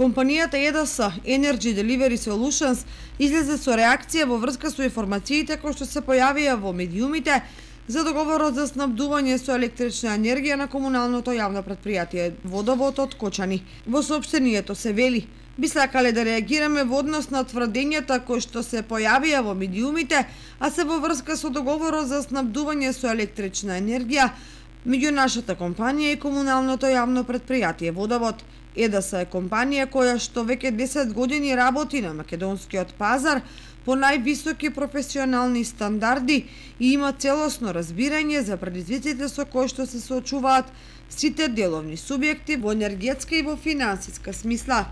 Компанијата ЕДС Energy Delivery Solutions излезе со реакција во врска со информациите кои што се појавија во медиумите за договорот за снабдување со електрична енергија на комуналното јавно претпријатие Водовод од Кочани. Во соопштението се вели: би сакале да реагираме во однос на тврдењата кои што се појавија во медиумите, а се во врска со договорот за снабдување со електрична енергија меѓу нашата компанија и комуналното јавно претпријатие Водовод. ЕДС е компанија која што веќе 10 години работи на македонскиот пазар по највисоки професионални стандарди и има целосно разбирање за предизвиците со кои што се соочуваат сите деловни субјекти во енергетска и во финансиска смисла.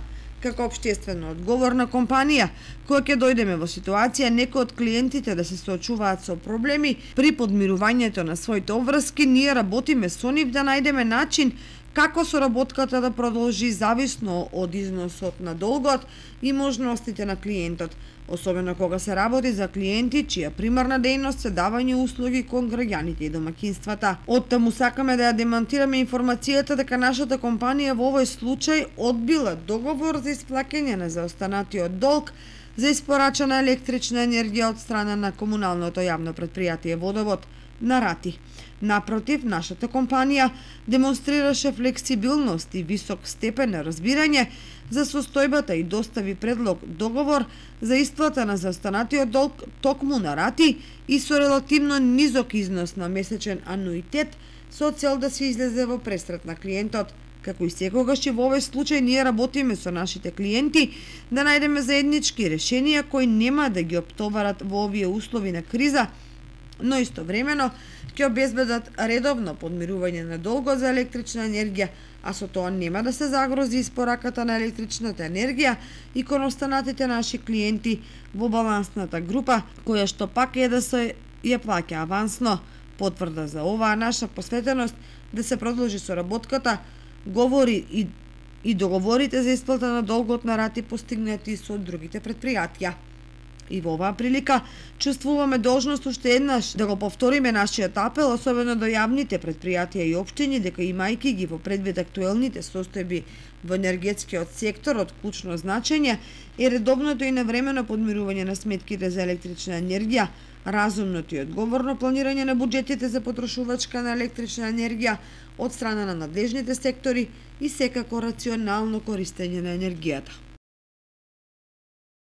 Како општествено одговорна компанија, која ќе дојдеме во ситуација некои од клиентите да се соочуваат со проблеми при подмирувањето на своите обврски, ние работиме со нив да најдеме начин како соработката да продолжи зависно од износот на долгот и можностите на клиентот, особено кога се работи за клиенти чија примарна дејност се давање услуги кон граѓаните и домаќинствата. Оттаму сакаме да ја демантираме информацијата дека нашата компанија во овој случај одбила договор за исплаќање на заостанатиот долг за испорачана електрична енергија од страна на комуналното јавно претпријатие Водовод на рати. Напротив, нашата компанија демонстрираше флексибилност и висок степен на разбирање за состојбата и достави предлог договор за исплата на заостанатиот долг токму на рати и со релативно низок износ на месечен ануитет со цел да се излезе во пресрет на клиентот. Како и секогаш и во овој случај ние работиме со нашите клиенти да најдеме заеднички решенија кои нема да ги оптоварат во овие услови на криза, но истовремено ќе обезбедат редовно подмирување на долгот за електрична енергија, а со тоа нема да се загрози испораката на електричната енергија и кон останатите наши клиенти во балансната група, која што пак ЕДС ја плаќа авансно. Потврда за оваа наша посветеност да се продолжи соработката говори и договорите за исплата на долгот на рати постигнати со другите претпријатија. И во оваа прилика чувствуваме должност уште еднаш да го повториме нашиот апел, особено до јавните претпријатија и општини, дека имајќи ги во предвид актуелните состојби во енергетскиот сектор од клучно значење е редовното и навремено подмирување на сметките за електрична енергија, разумното и одговорно планирање на буџетите за потрошувачка на електрична енергија од страна на надлежните сектори и секако рационално користење на енергијата.